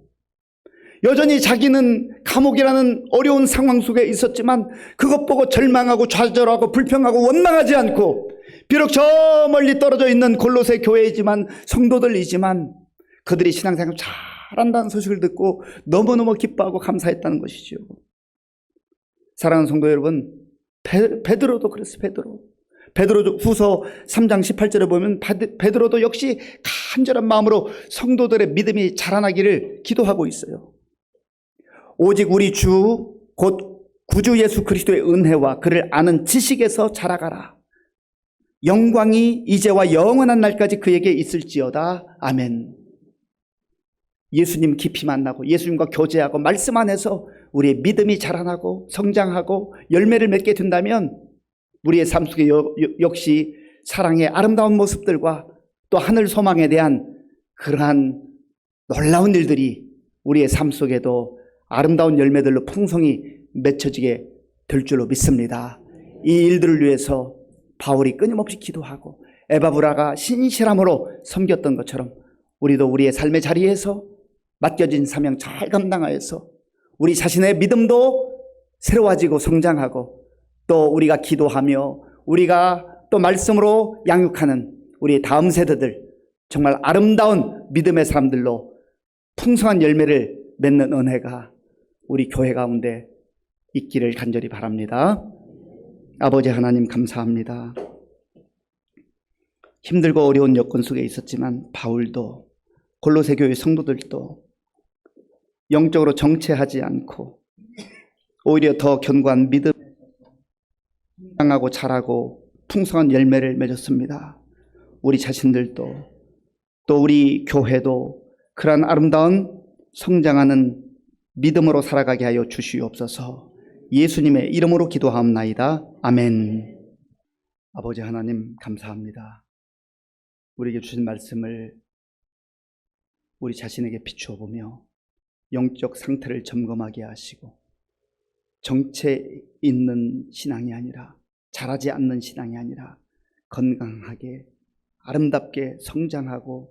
여전히 자기는 감옥이라는 어려운 상황 속에 있었지만 그것 보고 절망하고 좌절하고 불평하고 원망하지 않고, 비록 저 멀리 떨어져 있는 골로새 교회이지만 성도들이지만 그들이 신앙생활 잘한다는 소식을 듣고 너무너무 기뻐하고 감사했다는 것이죠. 사랑하는 성도 여러분, 베드로도 그랬어요. 베드로 후서 3장 18절에 보면 베드로도 역시 간절한 마음으로 성도들의 믿음이 자라나기를 기도하고 있어요. 오직 우리 주 곧 구주 예수 그리스도의 은혜와 그를 아는 지식에서 자라가라. 영광이 이제와 영원한 날까지 그에게 있을지어다. 아멘. 예수님 깊이 만나고 예수님과 교제하고 말씀 안에서 우리의 믿음이 자라나고 성장하고 열매를 맺게 된다면 우리의 삶 속에 역시 사랑의 아름다운 모습들과 또 하늘 소망에 대한 그러한 놀라운 일들이 우리의 삶 속에도 아름다운 열매들로 풍성히 맺혀지게 될 줄로 믿습니다. 이 일들을 위해서 바울이 끊임없이 기도하고 에바브라가 신실함으로 섬겼던 것처럼 우리도 우리의 삶의 자리에서 맡겨진 사명 잘 감당하여서 우리 자신의 믿음도 새로워지고 성장하고 또 우리가 기도하며 우리가 또 말씀으로 양육하는 우리 다음 세대들 정말 아름다운 믿음의 사람들로 풍성한 열매를 맺는 은혜가 우리 교회 가운데 있기를 간절히 바랍니다. 아버지 하나님 감사합니다. 힘들고 어려운 여건 속에 있었지만 바울도 골로새 교회 성도들도 영적으로 정체하지 않고 오히려 더 견고한 믿음 강하고 자라고 풍성한 열매를 맺었습니다. 우리 자신들도 또 우리 교회도 그러한 아름다운 성장하는 믿음으로 살아가게 하여 주시옵소서. 예수님의 이름으로 기도하옵나이다. 아멘. 아버지 하나님 감사합니다. 우리에게 주신 말씀을 우리 자신에게 비추어 보며 영적 상태를 점검하게 하시고 정체 있는 신앙이 아니라 자라지 않는 신앙이 아니라 건강하게 아름답게 성장하고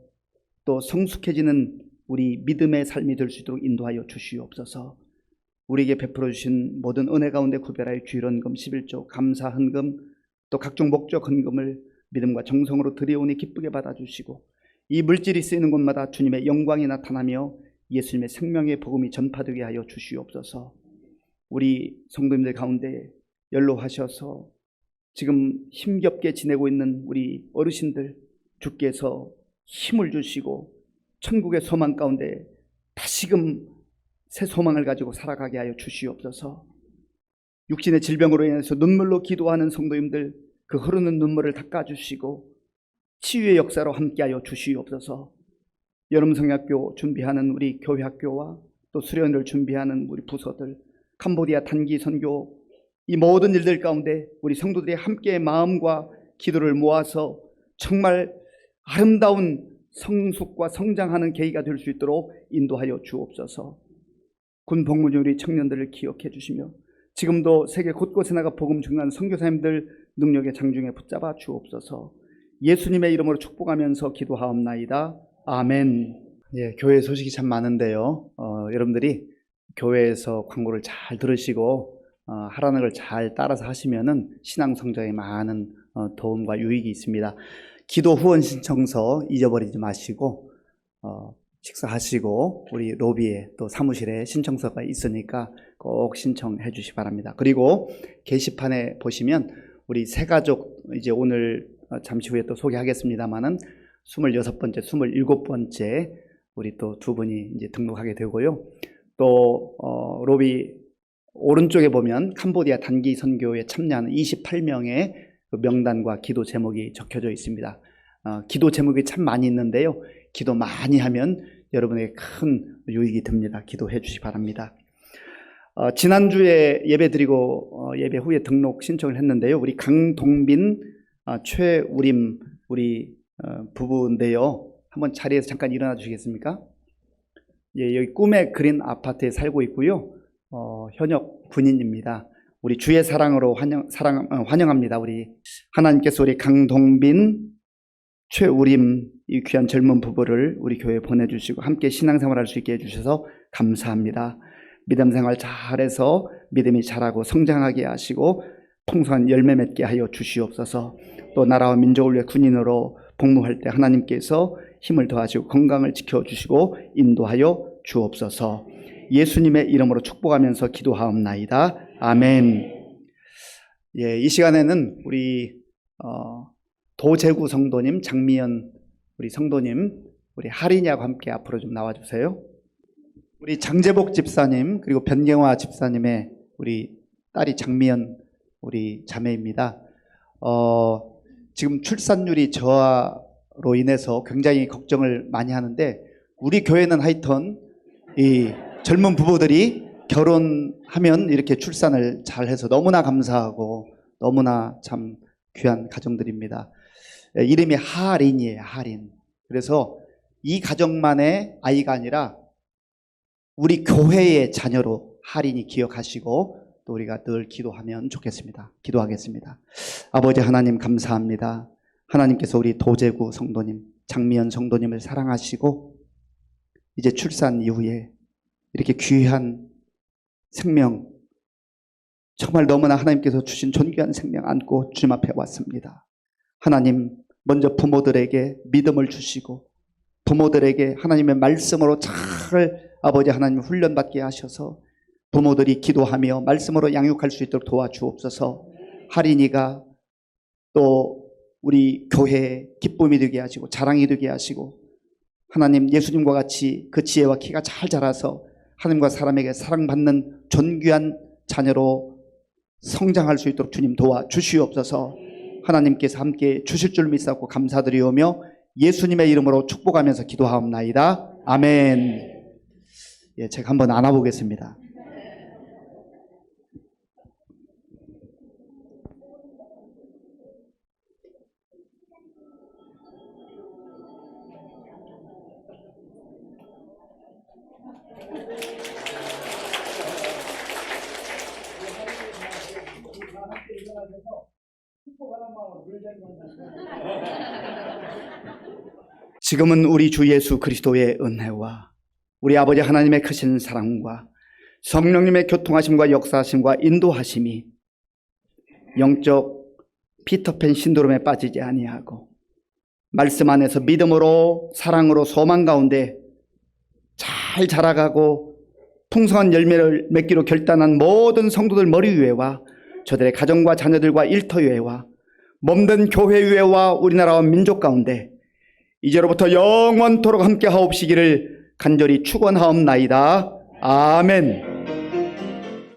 또 성숙해지는 우리 믿음의 삶이 될 수 있도록 인도하여 주시옵소서. 우리에게 베풀어 주신 모든 은혜 가운데 구별하여 주일헌금 11조 감사 헌금 또 각종 목적 헌금을 믿음과 정성으로 드려오니 기쁘게 받아주시고 이 물질이 쓰이는 곳마다 주님의 영광이 나타나며 예수님의 생명의 복음이 전파되게 하여 주시옵소서. 우리 성도님들 가운데 연로하셔서 지금 힘겹게 지내고 있는 우리 어르신들 주께서 힘을 주시고 천국의 소망 가운데 다시금 새 소망을 가지고 살아가게 하여 주시옵소서. 육신의 질병으로 인해서 눈물로 기도하는 성도님들 그 흐르는 눈물을 닦아주시고 치유의 역사로 함께하여 주시옵소서. 여름성학교 준비하는 우리 교회학교와 또 수련을 준비하는 우리 부서들 캄보디아 단기 선교 이 모든 일들 가운데 우리 성도들이 함께 마음과 기도를 모아서 정말 아름다운 성숙과 성장하는 계기가 될 수 있도록 인도하여 주옵소서. 군 복무 중 우리 청년들을 기억해 주시며 지금도 세계 곳곳에 나가 복음 증거하는 선교사님들 능력의 장중에 붙잡아 주옵소서. 예수님의 이름으로 축복하면서 기도하옵나이다. 아멘. 예, 교회 소식이 참 많은데요. 여러분들이 교회에서 광고를 잘 들으시고 하라는 걸 잘 따라서 하시면은 신앙 성장에 많은 도움과 유익이 있습니다. 기도 후원 신청서 잊어버리지 마시고 식사하시고 우리 로비에 또 사무실에 신청서가 있으니까 꼭 신청해 주시기 바랍니다. 그리고 게시판에 보시면 우리 새 가족 이제 오늘 잠시 후에 또 소개하겠습니다만은 26번째, 27번째 우리 또 두 분이 이제 등록하게 되고요. 또 로비 오른쪽에 보면 캄보디아 단기 선교에 참여하는 28명의 명단과 기도 제목이 적혀져 있습니다. 기도 제목이 참 많이 있는데요. 기도 많이 하면 여러분에게 큰 유익이 됩니다. 기도해 주시기 바랍니다. 지난주에 예배 드리고 예배 후에 등록 신청을 했는데요. 우리 강동빈, 최우림 우리 부부인데요. 한번 자리에서 잠깐 일어나 주시겠습니까? 예, 여기 꿈의 그린 아파트에 살고 있고요. 현역 군인입니다. 우리 주의 사랑으로 환영합니다. 우리 하나님께서 우리 강동빈, 최우림 이 귀한 젊은 부부를 우리 교회에 보내주시고 함께 신앙생활할 수 있게 해주셔서 감사합니다. 믿음생활 잘해서 믿음이 자라고 성장하게 하시고 풍성한 열매 맺게 하여 주시옵소서. 또 나라와 민족을 위해 군인으로 복무할 때 하나님께서 힘을 더하시고 건강을 지켜주시고 인도하여 주옵소서. 예수님의 이름으로 축복하면서 기도하옵나이다. 아멘. 예, 이 시간에는 우리 도제구 성도님, 장미연 우리 성도님, 우리 하린이하고 함께 앞으로 좀 나와주세요. 우리 장재복 집사님 그리고 변경화 집사님의 우리 딸이 장미연 우리 자매입니다. 지금 출산율이 저하로 인해서 굉장히 걱정을 많이 하는데 우리 교회는 하여튼 이 젊은 부부들이 결혼하면 이렇게 출산을 잘해서 너무나 감사하고 너무나 참 귀한 가정들입니다. 이름이 하린이에요. 하린. 그래서 이 가정만의 아이가 아니라 우리 교회의 자녀로 하린이 기억하시고 또 우리가 늘 기도하면 좋겠습니다. 기도하겠습니다. 아버지 하나님 감사합니다. 하나님께서 우리 도제구 성도님, 장미연 성도님을 사랑하시고 이제 출산 이후에 이렇게 귀한 생명, 정말 너무나 하나님께서 주신 존귀한 생명 안고 주님 앞에 왔습니다. 하나님 먼저 부모들에게 믿음을 주시고 부모들에게 하나님의 말씀으로 잘 아버지 하나님 훈련받게 하셔서 부모들이 기도하며 말씀으로 양육할 수 있도록 도와주옵소서. 할인이가 또 우리 교회의 기쁨이 되게 하시고 자랑이 되게 하시고 하나님 예수님과 같이 그 지혜와 키가 잘 자라서 하나님과 사람에게 사랑받는 존귀한 자녀로 성장할 수 있도록 주님 도와주시옵소서. 하나님께서 함께 주실 줄 믿사옵고 감사드리오며 예수님의 이름으로 축복하면서 기도하옵나이다. 아멘. 예, 제가 한번 안아보겠습니다. 지금은 우리 주 예수 그리스도의 은혜와 우리 아버지 하나님의 크신 사랑과 성령님의 교통하심과 역사하심과 인도하심이 영적 피터팬 신드롬에 빠지지 아니하고 말씀 안에서 믿음으로 사랑으로 소망 가운데 잘 자라가고 풍성한 열매를 맺기로 결단한 모든 성도들 머리 위에와 저들의 가정과 자녀들과 일터 위에와 몸된 교회 위에와 우리나라와 민족 가운데 이제로부터 영원토록 함께 하옵시기를 간절히 축원하옵나이다. 아멘.